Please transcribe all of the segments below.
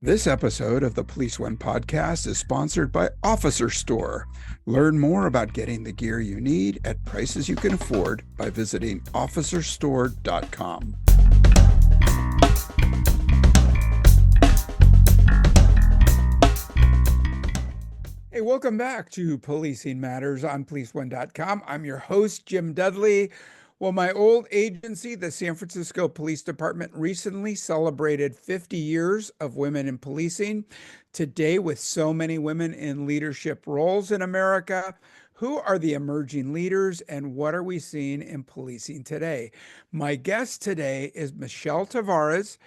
This episode of the Police One podcast is sponsored by Officer Store. Learn more about getting the gear you need at prices you can afford by visiting officerstore.com. Hey, welcome back to Policing Matters on policeone.com. I'm your host, Jim Dudley. Well, my old agency, the San Francisco Police Department, recently celebrated 50 years of women in policing. Today, with so many women in leadership roles in America, who are the emerging leaders and what are we seeing in policing today? My guest today is Michelle Tavarez,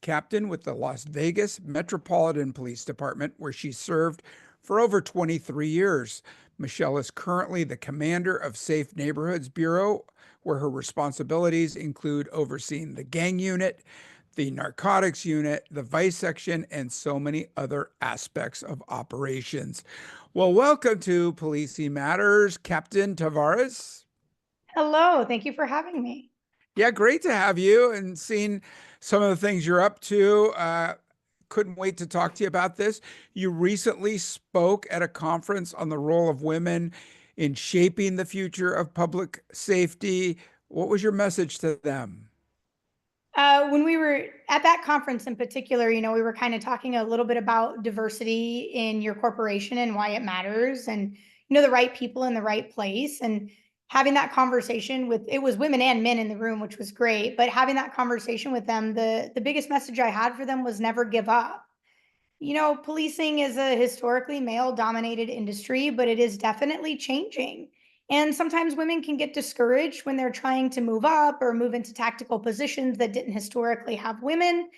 captain with the Las Vegas Metropolitan Police Department, where she served for over 23 years. Michelle is currently the commander of Safe Neighborhoods Bureau, where her responsibilities include overseeing the gang unit, the narcotics unit, the vice section, and so many other aspects of operations. Well, welcome to Policing Matters, Captain Tavarez. Hello, thank you for having me. Yeah, great to have you and seeing some of the things you're up to. Couldn't wait to talk to you about this. You recently spoke at a conference on the role of women in shaping the future of public safety. What was your message to them? When we were at that conference in particular, we were kind of talking a little bit about diversity in your corporation and why it matters and, the right people in the right place. And having that conversation it was women and men in the room, which was great. But having that conversation with them, the biggest message I had for them was never give up. Policing is a historically male dominated industry, but it is definitely changing. And sometimes women can get discouraged when they're trying to move up or move into tactical positions that didn't historically have women.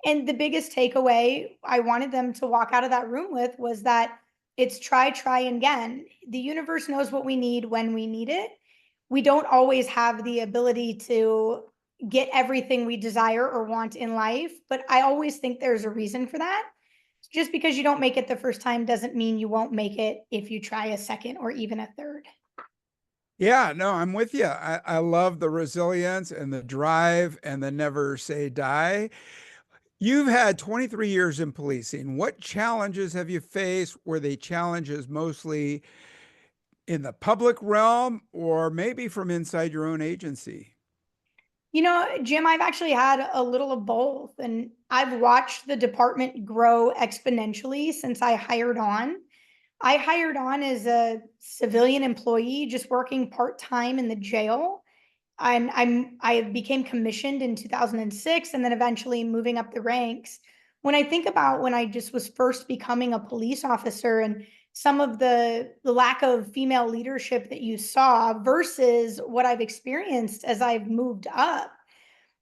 And the biggest takeaway I wanted them to walk out of that room with was that it's try again. The universe knows what we need when we need it. We don't always have the ability to get everything we desire or want in life, but I always think there's a reason for that. Just because you don't make it the first time doesn't mean you won't make it if you try a second or even a third. Yeah, no, I'm with you. I love the resilience and the drive and the never say die. You've had 23 years in policing. What challenges have you faced? Were they challenges mostly in the public realm or maybe from inside your own agency? Jim, I've actually had a little of both, and I've watched the department grow exponentially since I hired on. I hired on as a civilian employee, just working part-time in the jail. I became commissioned in 2006 and then eventually moving up the ranks. When I think about when I just was first becoming a police officer and some of the lack of female leadership that you saw versus what I've experienced as I've moved up.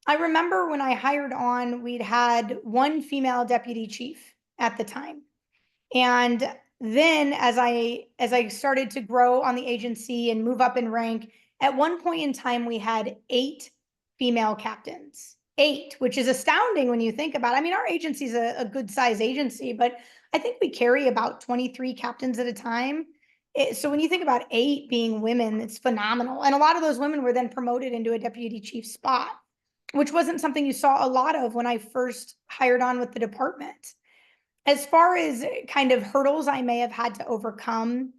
I remember when I hired on, we'd had one female deputy chief at the time. And then as I started to grow on the agency and move up in rank, at one point in time we had 8 female captains. 8, which is astounding when you think about it. I mean, our agency is a good size agency, but I think we carry about 23 captains at a time. So when you think about 8 being women, it's phenomenal. And a lot of those women were then promoted into a deputy chief spot, which wasn't something you saw a lot of when I first hired on with the department. As far as kind of hurdles I may have had to overcome,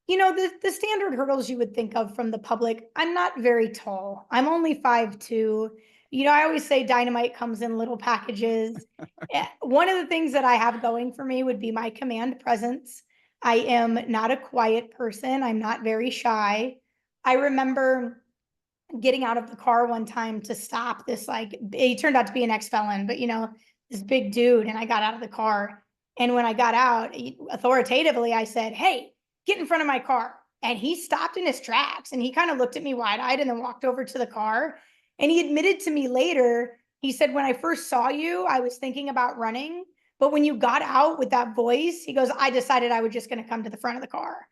the standard hurdles you would think of from the public. I'm not very tall. I'm only 5'2". I always say dynamite comes in little packages. One of the things that I have going for me would be my command presence. I am not a quiet person. I'm not very shy. I remember getting out of the car one time to stop this, like, he turned out to be an ex-felon, but this big dude, and I got out of the car. And when I got out, authoritatively, I said, "Hey, get in front of my car." And he stopped in his tracks and he kind of looked at me wide-eyed and then walked over to the car. And he admitted to me later, he said, "When I first saw you, I was thinking about running. But when you got out with that voice," he goes, "I decided I was just going to come to the front of the car."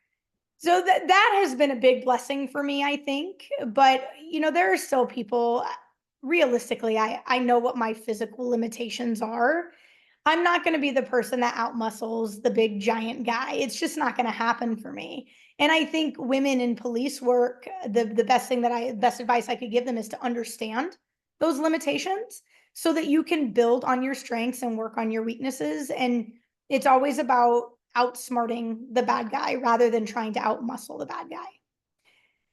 So that has been a big blessing for me, I think. But there are still people, realistically, I know what my physical limitations are. I'm not going to be the person that outmuscles the big giant guy. It's just not going to happen for me. And I think women in police work, the best advice I could give them is to understand those limitations so that you can build on your strengths and work on your weaknesses. And it's always about outsmarting the bad guy rather than trying to outmuscle the bad guy.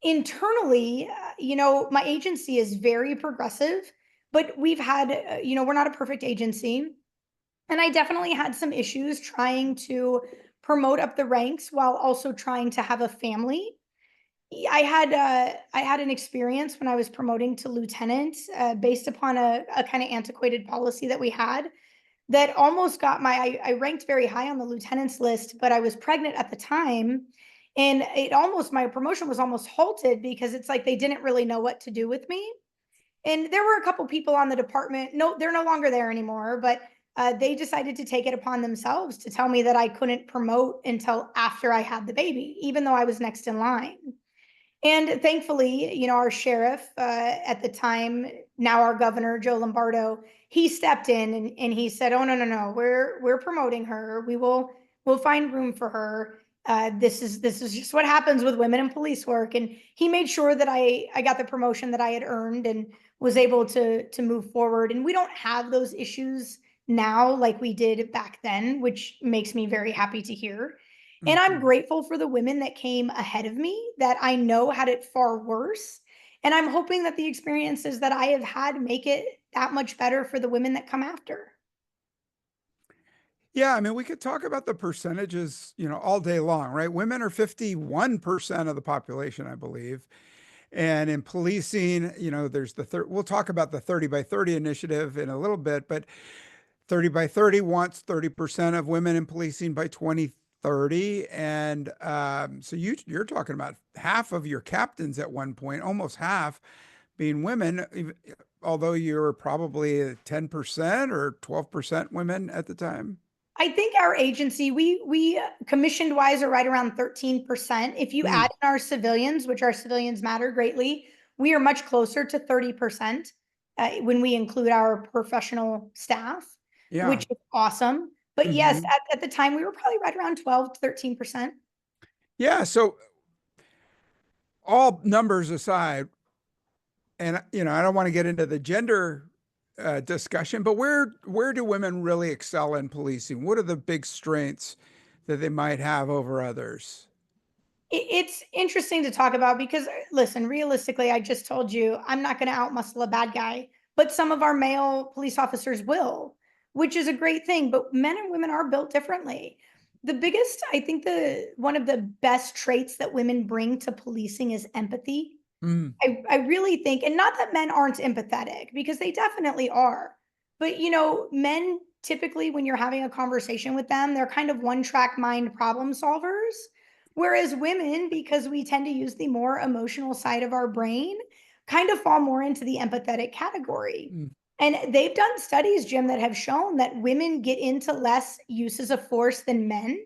Internally, my agency is very progressive, but we've had, we're not a perfect agency. And I definitely had some issues trying to promote up the ranks while also trying to have a family. I had an experience when I was promoting to lieutenant, based upon a kind of antiquated policy that we had that almost got I ranked very high on the lieutenant's list, but I was pregnant at the time. And my promotion was almost halted because it's like they didn't really know what to do with me. And there were a couple people on the department. No, they're no longer there anymore, but they decided to take it upon themselves to tell me that I couldn't promote until after I had the baby, even though I was next in line. And thankfully, our sheriff, at the time, now our governor, Joe Lombardo, he stepped in and he said, "Oh, no, no, no, we're promoting her. We'll find room for her. This is just what happens with women in police work." And he made sure that I got the promotion that I had earned and was able to move forward. And we don't have those issues now like we did back then, which makes me very happy to hear. And I'm Mhm. grateful for the women that came ahead of me that I know had it far worse. And I'm hoping that the experiences that I have had make it that much better for the women that come after. Yeah, I mean, we could talk about the percentages, all day long, right? Women are 51% of the population, I believe. And in policing, there's we'll talk about the 30 by 30 initiative in a little bit, but 30 by 30 wants 30% of women in policing by 2030. And so you're talking about half of your captains at one point, almost half being women, although you're probably 10% or 12% women at the time. I think our agency, we commissioned wise are right around 13%. If you Mm, add in our civilians, which our civilians matter greatly, we are much closer to 30%, when we include our professional staff, yeah. which is awesome. But yes, Hmm. at the time we were probably right around 12 to 13%. Yeah. So all numbers aside, and I don't want to get into the gender discussion, but where do women really excel in policing? What are the big strengths that they might have over others? It's interesting to talk about because, listen, realistically, I just told you I'm not going to outmuscle a bad guy, but some of our male police officers will, which is a great thing. But men and women are built differently. The biggest, I think, the one of the best traits that women bring to policing is empathy. Mm, I really think, and not that men aren't empathetic, because they definitely are. But men typically, when you're having a conversation with them, they're kind of one-track mind problem solvers. Whereas women, because we tend to use the more emotional side of our brain, kind of fall more into the empathetic category. mm, And they've done studies, Jim, that have shown that women get into less uses of force than men.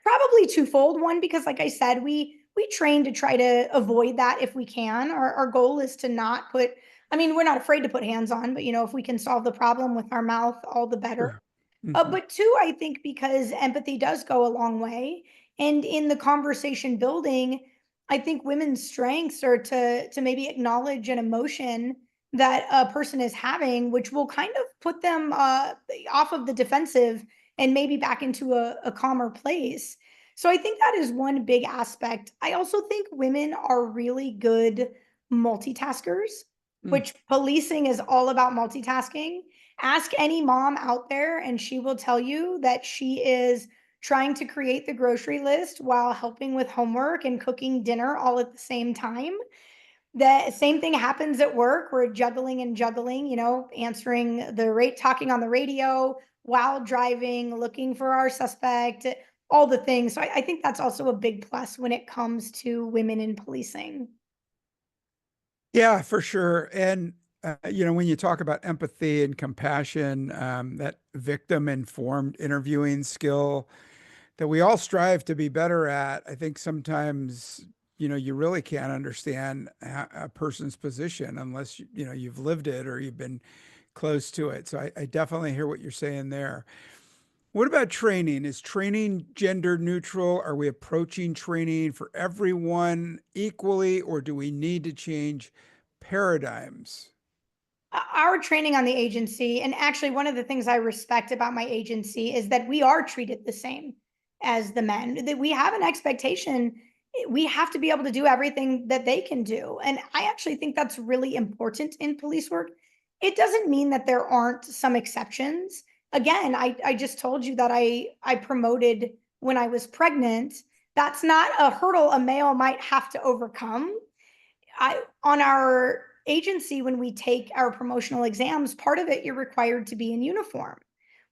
Probably twofold. One, because like I said, we train to try to avoid that if we can. Our goal is to not put, I mean, we're not afraid to put hands on, but if we can solve the problem with our mouth, all the better. sure. Hmm. But two, I think because empathy does go a long way. And in the conversation building, I think women's strengths are to maybe acknowledge an emotion that a person is having, which will kind of put them off of the defensive and maybe back into a calmer place. So I think that is one big aspect. I also think women are really good multitaskers, Mm. which policing is all about multitasking. Ask any mom out there, and she will tell you that she is trying to create the grocery list while helping with homework and cooking dinner all at the same time. The same thing happens at work. We're juggling and juggling, answering the rate, talking on the radio while driving, looking for our suspect, all the things. So I think that's also a big plus when it comes to women in policing. Yeah, for sure. And when you talk about empathy and compassion, that victim-informed interviewing skill that we all strive to be better at, I think sometimes, you really can't understand a person's position unless you've lived it or you've been close to it. So I definitely hear what you're saying there. What about training? Is training gender neutral? Are we approaching training for everyone equally, or do we need to change paradigms? Our training on the agency, and actually one of the things I respect about my agency is that we are treated the same as the men, that we have an expectation. We have to be able to do everything that they can do. And I actually think that's really important in police work. It doesn't mean that there aren't some exceptions. Again, I just told you that I promoted when I was pregnant. That's not a hurdle a male might have to overcome. On our agency, when we take our promotional exams, part of it you're required to be in uniform.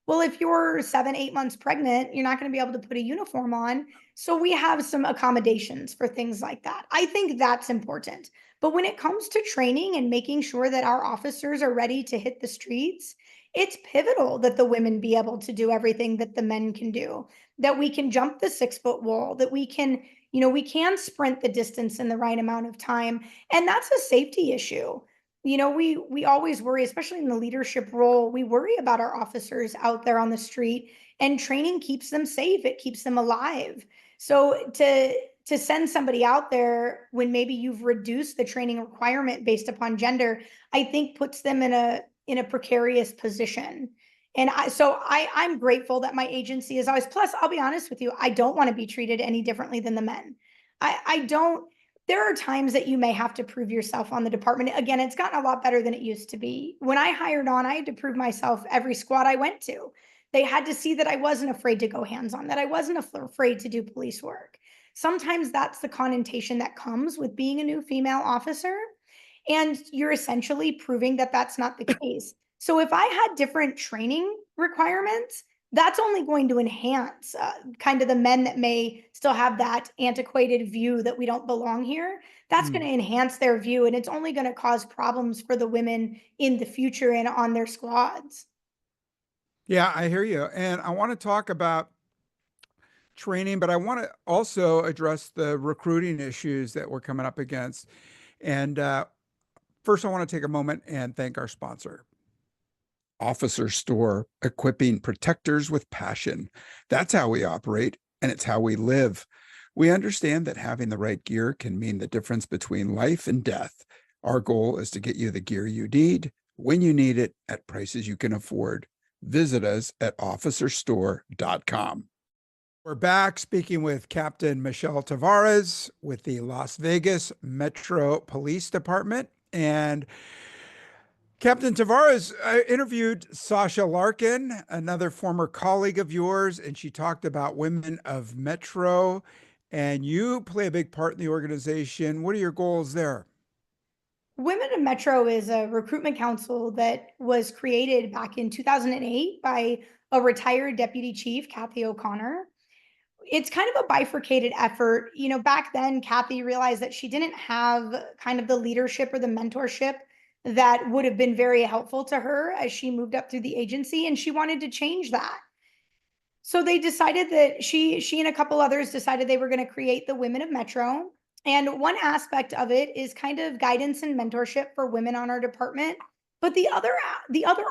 Well, if you're 7, 8 months pregnant, you're not going to be able to put a uniform on. So we have some accommodations for things like that. I think that's important. But when it comes to training and making sure that our officers are ready to hit the streets, it's pivotal that the women be able to do everything that the men can do, that we can jump the 6 foot wall, that we can, we can sprint the distance in the right amount of time. And that's a safety issue. We always worry, especially in the leadership role, we worry about our officers out there on the street, and training keeps them safe, it keeps them alive. So to send somebody out there when maybe you've reduced the training requirement based upon gender, I think puts them in a precarious position. And I'm grateful that my agency is always, plus I'll be honest with you, I don't want to be treated any differently than the men. I don't. There are times that you may have to prove yourself on the department. Again, it's gotten a lot better than it used to be. When I hired on, I had to prove myself every squad I went to. They had to see that I wasn't afraid to go hands on, that I wasn't afraid to do police work. Sometimes that's the connotation that comes with being a new female officer. And you're essentially proving that that's not the case. So if I had different training requirements, that's only going to enhance kind of the men that may still have that antiquated view that we don't belong here. That's going Mm. to enhance their view, and it's only going to cause problems for the women in the future and on their squads. Yeah, I hear you. And I want to talk about training, but I want to also address the recruiting issues that we're coming up against. And first, I want to take a moment and thank our sponsor, Officer Store, equipping protectors with passion. That's how we operate, and it's how we live. We understand that having the right gear can mean the difference between life and death. Our goal is to get you the gear you need, when you need it, at prices you can afford. Visit us at officerstore.com. We're back speaking with Captain Michelle Tavarez with the Las Vegas Metro Police Department. And Captain Tavarez, I interviewed Sasha Larkin, another former colleague of yours, and she talked about women of Metro, and you play a big part in the organization. What are your goals there? Women in Metro is a recruitment council that was created back in 2008 by a retired deputy chief, Kathy O'Connor. It's kind of a bifurcated effort. Back then, Kathy realized that she didn't have kind of the leadership or the mentorship that would have been very helpful to her as she moved up through the agency, and she wanted to change that. So they decided that she and a couple others decided they were going to create the Women of Metro. And one aspect of it is kind of guidance and mentorship for women on our department. But the other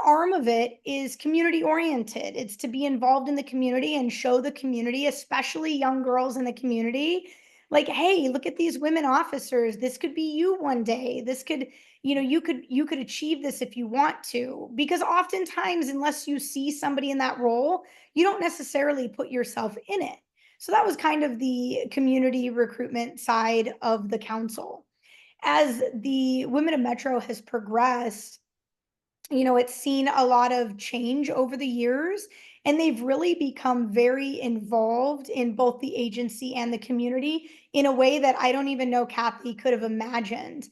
arm of it is community oriented. It's to be involved in the community and show the community, especially young girls in the community, like, hey, look at these women officers. This could be you one day. This could, you could achieve this if you want to. Because oftentimes, unless you see somebody in that role, you don't necessarily put yourself in it. So that was kind of the community recruitment side of the council. As the Women of Metro has progressed, it's seen a lot of change over the years, and they've really become very involved in both the agency and the community in a way that I don't even know Kathy could have imagined.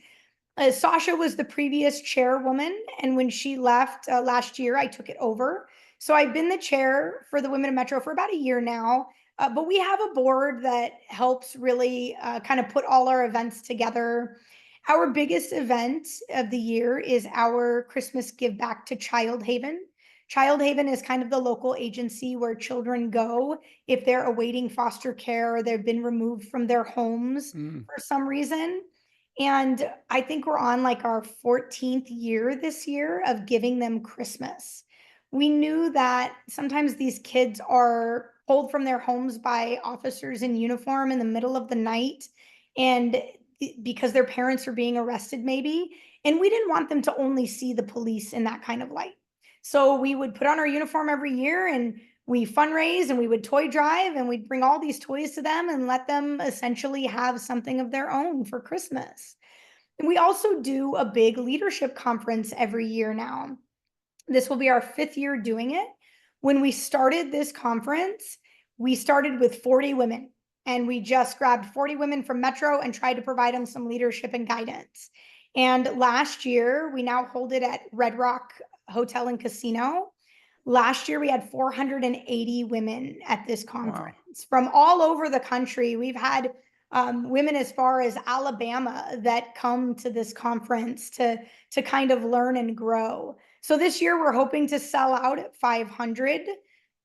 Sasha was the previous chairwoman, and when she left last year, I took it over. So I've been the chair for the Women of Metro for about a year now. But we have a board that helps really kind of put all our events together. Our biggest event of the year is our Christmas give back to Child Haven. Child Haven is kind of the local agency where children go if they're awaiting foster care or they've been removed from their homes Mm. for some reason. And I think we're on like our 14th year this year of giving them Christmas. We knew that sometimes these kids are pulled from their homes by officers in uniform in the middle of the night. And because their parents are being arrested maybe. And we didn't want them to only see the police in that kind of light. So we would put on our uniform every year and we fundraise and we would toy drive and we'd bring all these toys to them and let them essentially have something of their own for Christmas. And we also do a big leadership conference every year now. This will be our 5th year doing it. When we started this conference, we started with 40 women and we just grabbed 40 women from Metro and tried to provide them some leadership and guidance. And last year, we now hold it at Red Rock Hotel and Casino. Last year, we had 480 women at this conference from all over the country. We've had women as far as Alabama that come to this conference to kind of learn and grow. So this year we're hoping to sell out at 500.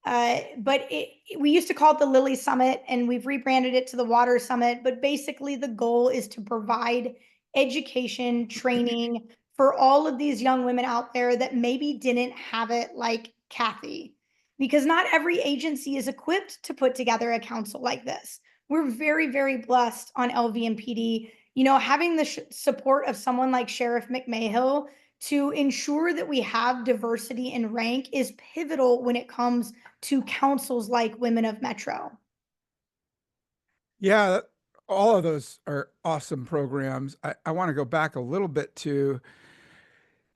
But we used to call it the Lily Summit and we've rebranded it to the Water Summit. But basically the goal is to provide education, training for all of these young women out there that maybe didn't have it like Kathy, because not every agency is equipped to put together a council like this. We're very, very blessed on LVMPD, having the support of someone like Sheriff McMahill to ensure that we have diversity in rank is pivotal when it comes to councils like Women of Metro. Yeah, all of those are awesome programs. I want to go back a little bit to,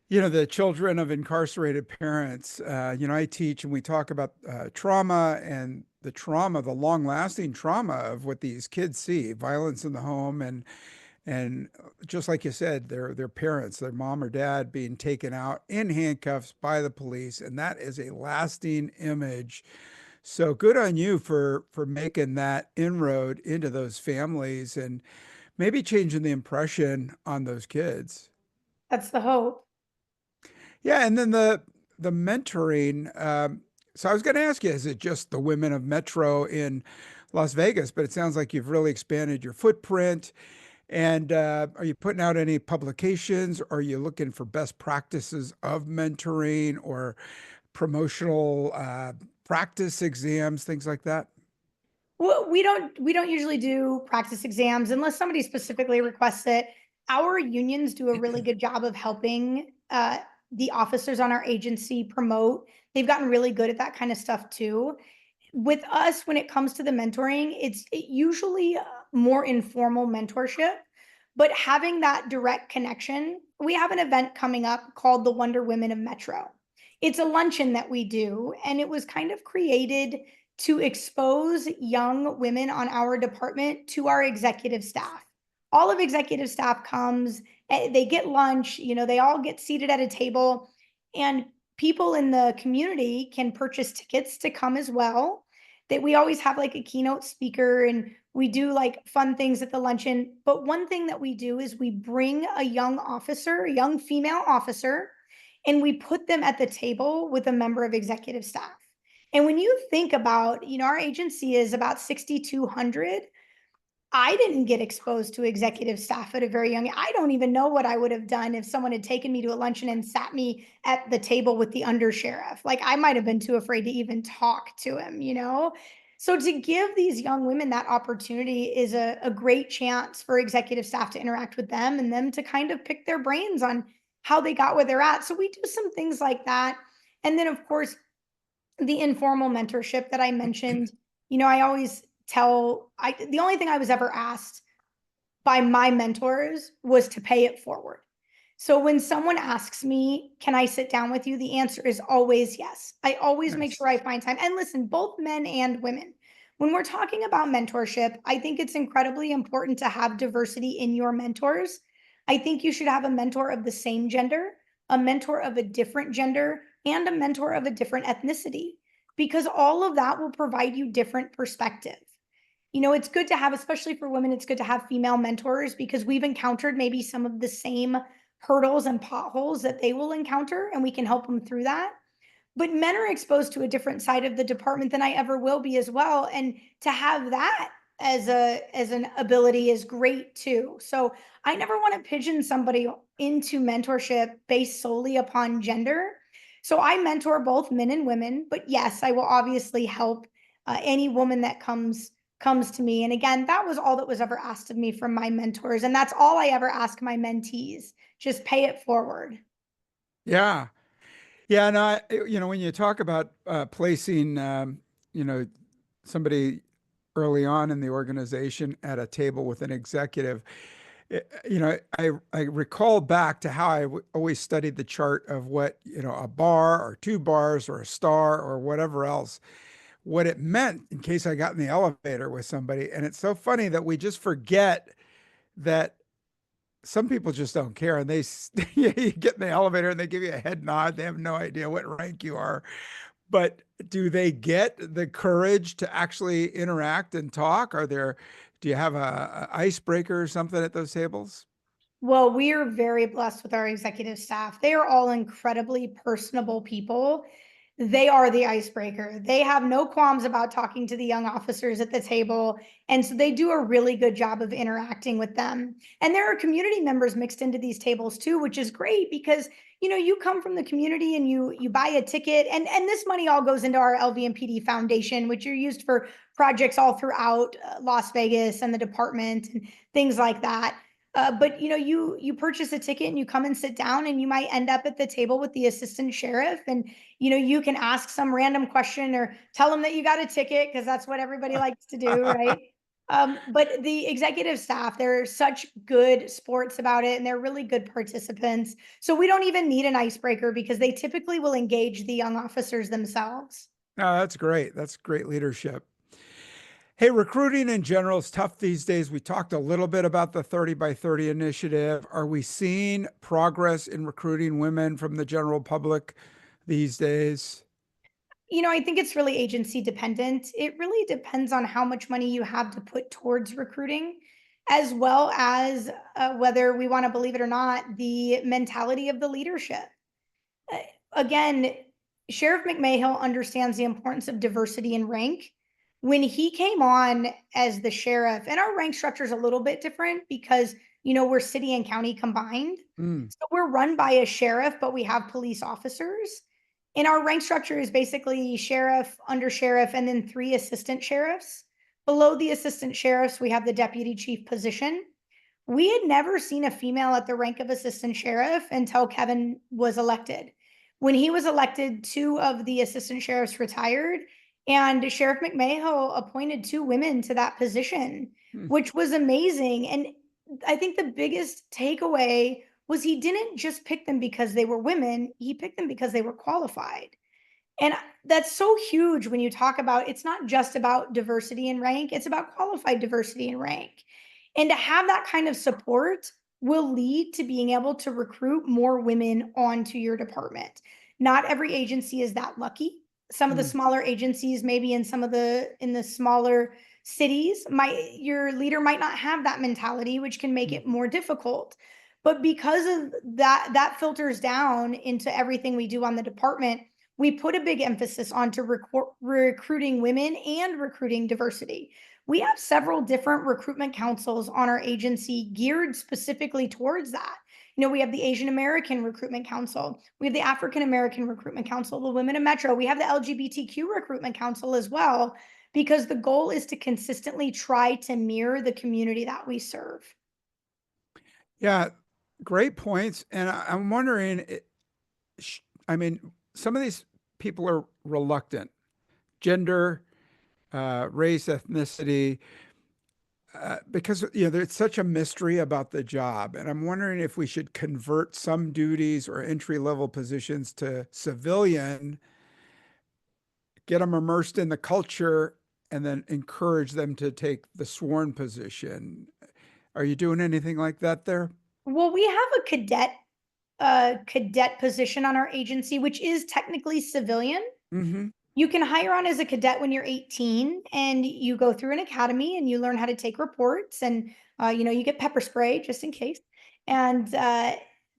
the children of incarcerated parents. I teach and we talk about trauma and the long-lasting trauma of what these kids see, violence in the home, and just like you said, their parents, their mom or dad being taken out in handcuffs by the police, and that is a lasting image. So good on you for making that inroad into those families and maybe changing the impression on those kids. That's the hope. Yeah, and then the mentoring. So I was going to ask you, is it just the women of Metro in Las Vegas? But it sounds like you've really expanded your footprint. And are you putting out any publications? Are you looking for best practices of mentoring or promotional practice exams, things like that? Well, we don't usually do practice exams unless somebody specifically requests it. Our unions do a really good job of helping the officers on our agency promote. They've gotten really good at that kind of stuff too. With us, when it comes to the mentoring, it's usually more informal mentorship, but having that direct connection. We have an event coming up called the Wonder Women of Metro. It's a luncheon that we do, and it was kind of created to expose young women on our department to our executive staff. All of executive staff comes, they get lunch, they all get seated at a table, and people in the community can purchase tickets to come as well. That we always have like a keynote speaker and we do like fun things at the luncheon. But one thing that we do is we bring a young officer, a young female officer, and we put them at the table with a member of executive staff. And when you think about, our agency is about 6,200. I didn't get exposed to executive staff at a very young age. I don't even know what I would have done if someone had taken me to a luncheon and sat me at the table with the undersheriff. Like I might have been too afraid to even talk to him. So to give these young women that opportunity is a great chance for executive staff to interact with them and them to kind of pick their brains on how they got where they're at. So we do some things like that. And then of course, the informal mentorship that I mentioned, I always the only thing I was ever asked by my mentors was to pay it forward. So when someone asks me, can I sit down with you? The answer is always yes. I always make Nice. sure I find time. And listen, both men and women, when we're talking about mentorship, I think it's incredibly important to have diversity in your mentors. I think you should have a mentor of the same gender, a mentor of a different gender, and a mentor of a different ethnicity, because all of that will provide you different perspective. It's good to have, especially for women, it's good to have female mentors because we've encountered maybe some of the same hurdles and potholes that they will encounter, and we can help them through that. But men are exposed to a different side of the department than I ever will be as well. And to have that as an ability is great too. So I never want to pigeon somebody into mentorship based solely upon gender. So I mentor both men and women, but yes, I will obviously help any woman that comes comes to me. And again, that was all that was ever asked of me from my mentors. And that's all I ever ask my mentees. Just pay it forward. Yeah. Yeah. And when you talk about placing, you know, somebody early on in the organization at a table with an executive, I recall back to how always studied the chart of what, a bar or two bars or a star or whatever else, what it meant in case I got in the elevator with somebody. And it's so funny that we just forget that some people just don't care. And you get in the elevator and they give you a head nod. They have no idea what rank you are. But do they get the courage to actually interact and talk? Do you have a icebreaker or something at those tables? Well, we are very blessed with our executive staff. They are all incredibly personable people. They are the icebreaker. They have no qualms about talking to the young officers at the table. And so they do a really good job of interacting with them. And there are community members mixed into these tables too, which is great because you come from the community and you buy a ticket, and this money all goes into our LVMPD foundation, which are used for projects all throughout Las Vegas and the department and things like that. But you purchase a ticket and you come and sit down, and you might end up at the table with the assistant sheriff, and you can ask some random question or tell them that you got a ticket, because that's what everybody likes to do, right? But the executive staff, they're such good sports about it, and they're really good participants. So we don't even need an icebreaker because they typically will engage the young officers themselves. No, that's great. That's great leadership. Hey, recruiting in general is tough these days. We talked a little bit about the 30 by 30 initiative. Are we seeing progress in recruiting women from the general public these days? I think it's really agency dependent. It really depends on how much money you have to put towards recruiting, as well as whether we want to believe it or not, the mentality of the leadership. Uh, Again, Sheriff McMahill understands the importance of diversity in rank. When he came on as the sheriff, and our rank structure is a little bit different because, we're city and county combined. Mm, So we're run by a sheriff, but we have police officers. And our rank structure is basically sheriff, under sheriff, and then 3 assistant sheriffs. Below the assistant sheriffs, we have the deputy chief position. We had never seen a female at the rank of assistant sheriff until Kevin was elected. When he was elected, 2 of the assistant sheriffs retired, and Sheriff McMahill appointed 2 women to that position, mm, which was amazing. And I think the biggest takeaway was he didn't just pick them because they were women, he picked them because they were qualified. And that's so huge when you talk about, it's not just about diversity in rank, it's about qualified diversity in rank. And to have that kind of support will lead to being able to recruit more women onto your department. Not every agency is that lucky. Some of the mm, smaller agencies, maybe in the smaller cities, your leader might not have that mentality, which can make mm. it more difficult. But because of that filters down into everything we do on the department. We put a big emphasis on to recruiting women and recruiting diversity. We have several different recruitment councils on our agency geared specifically towards that. We have the Asian American Recruitment Council, we have the African American Recruitment Council, the Women of Metro, we have the LGBTQ Recruitment Council as well, because the goal is to consistently try to mirror the community that we serve. Yeah, great points. And I'm wondering, I mean, some of these people are reluctant. Gender, race, ethnicity, because there's such a mystery about the job, and I'm wondering if we should convert some duties or entry level positions to civilian, get them immersed in the culture, and then encourage them to take the sworn position. Are you doing anything like that there? Well, we have a cadet position on our agency, which is technically civilian. Mm-hmm. You can hire on as a cadet when you're 18, and you go through an academy and you learn how to take reports, and you get pepper spray just in case. And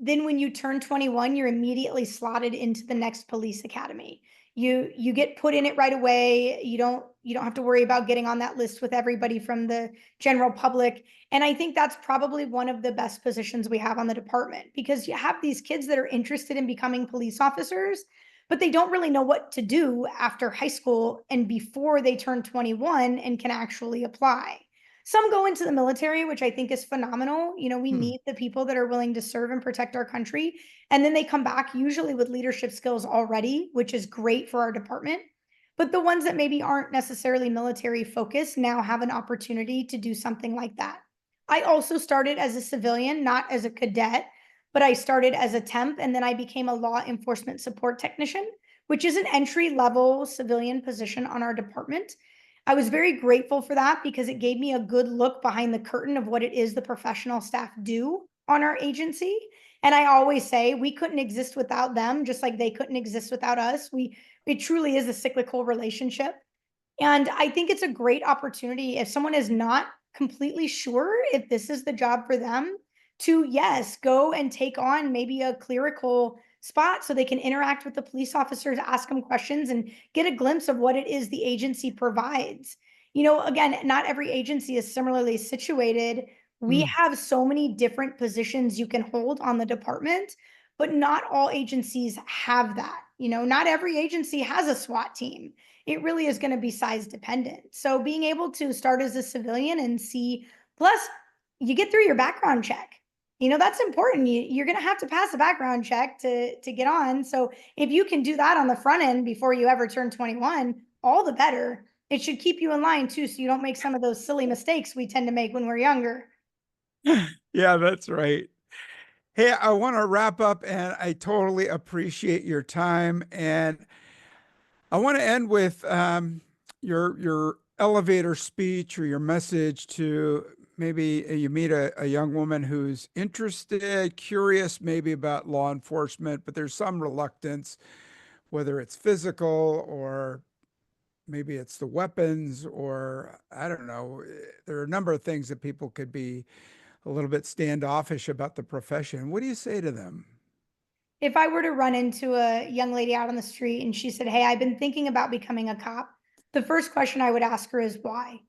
then when you turn 21, you're immediately slotted into the next police academy. You get put in it right away. You don't have to worry about getting on that list with everybody from the general public. And I think that's probably one of the best positions we have on the department, because you have these kids that are interested in becoming police officers, but they don't really know what to do after high school and before they turn 21 and can actually apply. Some go into the military, which I think is phenomenal. You know, we Hmm. need the people that are willing to serve and protect our country. And then they come back usually with leadership skills already, which is great for our department. But the ones that maybe aren't necessarily military focused now have an opportunity to do something like that. I also started as a civilian, not as a cadet, but I started as a temp and then I became a law enforcement support technician, which is an entry level civilian position on our department. I was very grateful for that because it gave me a good look behind the curtain of what it is the professional staff do on our agency. And I always say we couldn't exist without them, just like they couldn't exist without us. It truly is a cyclical relationship. And I think it's a great opportunity if someone is not completely sure if this is the job for them to, yes, go and take on maybe a clerical spot so they can interact with the police officers, ask them questions, and get a glimpse of what it is the agency provides. You know, again, not every agency is similarly situated. We Mm. have so many different positions you can hold on the department, but not all agencies have that. You know, not every agency has a SWAT team. It really is going to be size dependent. So being able to start as a civilian and see, plus you get through your background check. You know, that's important. You're going to have to pass a background check to get on. So if you can do that on the front end before you ever turn 21, all the better. It should keep you in line too, so you don't make some of those silly mistakes we tend to make when we're younger. Yeah, that's right. Hey, I want to wrap up and I totally appreciate your time. And I want to end with your elevator speech or your message to maybe you meet a young woman who's interested, curious maybe about law enforcement, but there's some reluctance, whether it's physical or maybe it's the weapons or I don't know. There are a number of things that people could be a little bit standoffish about the profession. What do you say to them? If I were to run into a young lady out on the street and she said, "Hey, I've been thinking about becoming a cop," the first question I would ask her is why?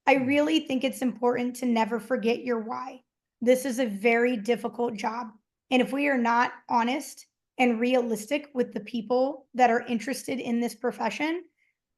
I really think it's important to never forget your why. This is a very difficult job. And if we are not honest and realistic with the people that are interested in this profession,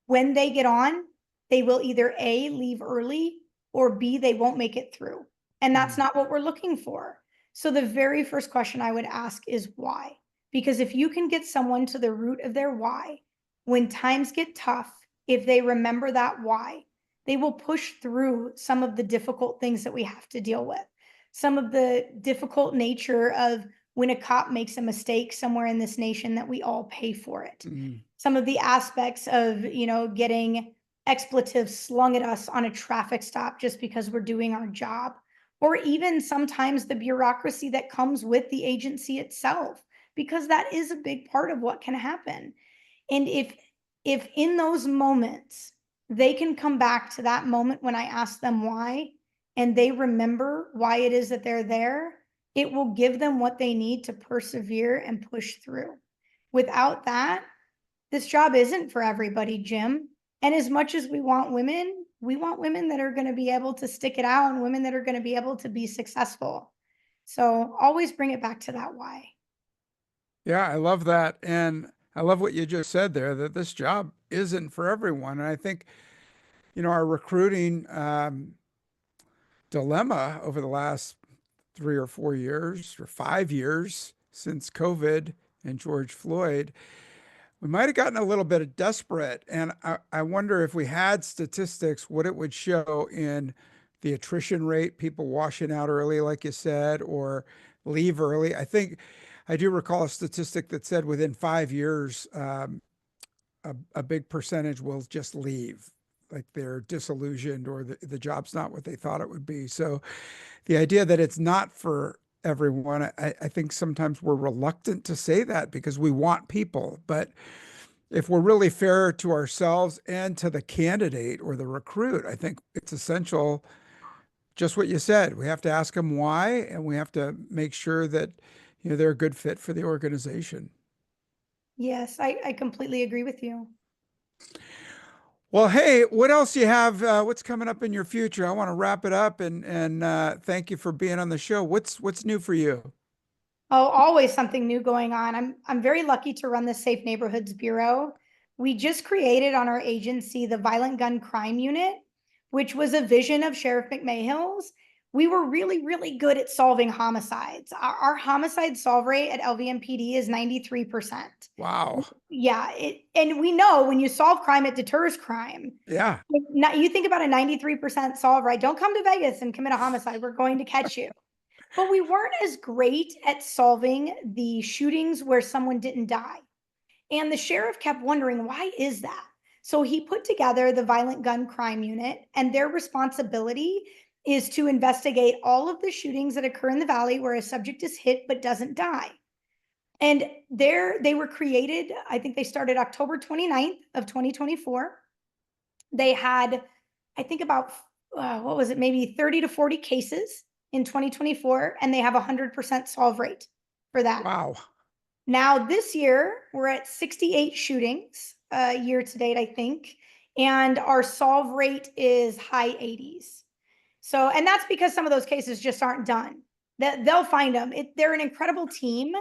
when they get on, they will either A, leave early, or B, they won't make it through. And that's Mm. not what we're looking for. So the very first question I would ask is why? Because if you can get someone to the root of their why, when times get tough, if they remember that why, they will push through some of the difficult things that we have to deal with. Some of the difficult nature of when a cop makes a mistake somewhere in this nation that we all pay for it. Mm. Some of the aspects of, you know, getting expletives slung at us on a traffic stop just because we're doing our job, or even sometimes the bureaucracy that comes with the agency itself, because that is a big part of what can happen. And if in those moments they can come back to that moment when I ask them why and they remember why it is that they're there, it will give them what they need to persevere and push through. Without that, this job isn't for everybody, Jim. And as much as we want women that are going to be able to stick it out and women that are going to be able to be successful. So always bring it back to that why. Yeah, I love that. And I love what you just said there, that this job isn't for everyone. And I think, our recruiting dilemma over the last 3 or 4 years or 5 years since COVID and George Floyd, we might have gotten a little bit desperate. And I wonder if we had statistics, what it would show in the attrition rate, people washing out early, like you said, or leave early. I think I do recall a statistic that said within 5 years, a big percentage will just leave, like they're disillusioned or the job's not what they thought it would be. So the idea that it's not for everyone, I think sometimes we're reluctant to say that because we want people. But if we're really fair to ourselves and to the candidate or the recruit, I think it's essential, just what you said. We have to ask them why, and we have to make sure that they're a good fit for the organization. Yes, I completely agree with you. Well, hey, what else you have? What's coming up in your future? I want to wrap it up and thank you for being on the show. What's new for you? Oh, always something new going on. I'm very lucky to run the Safe Neighborhoods Bureau. We just created on our agency the Violent Gun Crime Unit, which was a vision of Sheriff McMahill's. We were really, really good at solving homicides. Our homicide solve rate at LVMPD is 93%. Wow. Yeah, and we know when you solve crime, it deters crime. Yeah. You think about a 93% solve rate. Don't come to Vegas and commit a homicide. We're going to catch you. But we weren't as great at solving the shootings where someone didn't die. And the sheriff kept wondering, why is that? So he put together the Violent Gun Crime Unit, and their responsibility is to investigate all of the shootings that occur in the valley where a subject is hit but doesn't die. And they were created, I think they started October 29th of 2024. They had, I think about, what was it, maybe 30 to 40 cases in 2024, and they have a 100% solve rate for that. Wow. Now, this year, we're at 68 shootings year to date, I think, and our solve rate is high 80s. So, and that's because some of those cases just aren't done. They'll find them. They're an incredible team,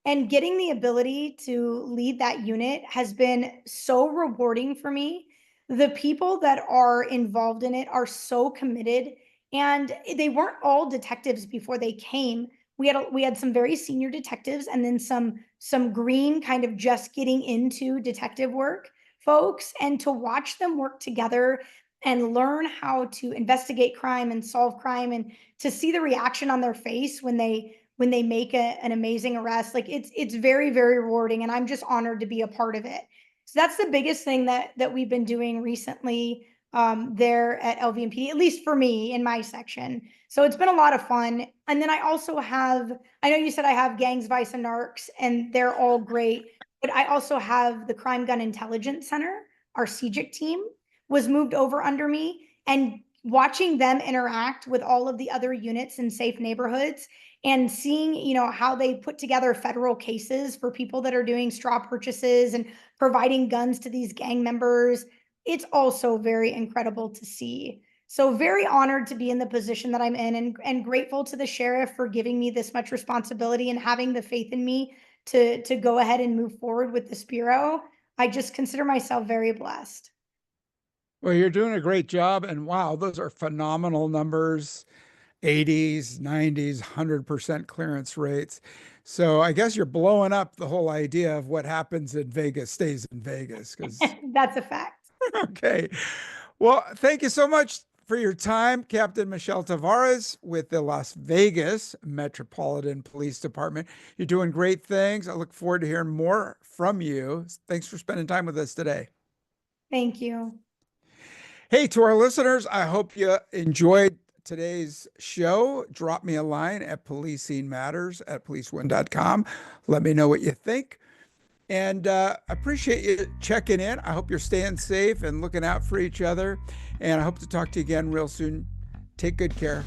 and getting the ability to lead that unit has been so rewarding for me. The people that are involved in it are so committed, and they weren't all detectives before they came. We had some very senior detectives, and then some green kind of just getting into detective work folks, and to watch them work together and learn how to investigate crime and solve crime, and to see the reaction on their face when they make an amazing arrest, like it's very, very rewarding, and I'm just honored to be a part of it. So that's the biggest thing that we've been doing recently there at LVMPD, at least for me in my section. So it's been a lot of fun. And then I also have, I know you said I have gangs, vice, and narcs, and they're all great, but I also have the Crime Gun Intelligence Center. Our CJIC team was moved over under me, and watching them interact with all of the other units in safe neighborhoods, and seeing, how they put together federal cases for people that are doing straw purchases and providing guns to these gang members. It's also very incredible to see. So very honored to be in the position that I'm in, and grateful to the sheriff for giving me this much responsibility and having the faith in me to go ahead and move forward with this bureau. I just consider myself very blessed. Well, you're doing a great job. And wow, those are phenomenal numbers. 80s, 90s, 100% clearance rates. So I guess you're blowing up the whole idea of what happens in Vegas stays in Vegas. Because, That's a fact. okay. Well, thank you so much for your time, Captain Michelle Tavarez with the Las Vegas Metropolitan Police Department. You're doing great things. I look forward to hearing more from you. Thanks for spending time with us today. Thank you. Hey, to our listeners, I hope you enjoyed today's show. Drop me a line at policingmatters@policeone.com. Let me know what you think. And appreciate you checking in. I hope you're staying safe and looking out for each other. And I hope to talk to you again real soon. Take good care.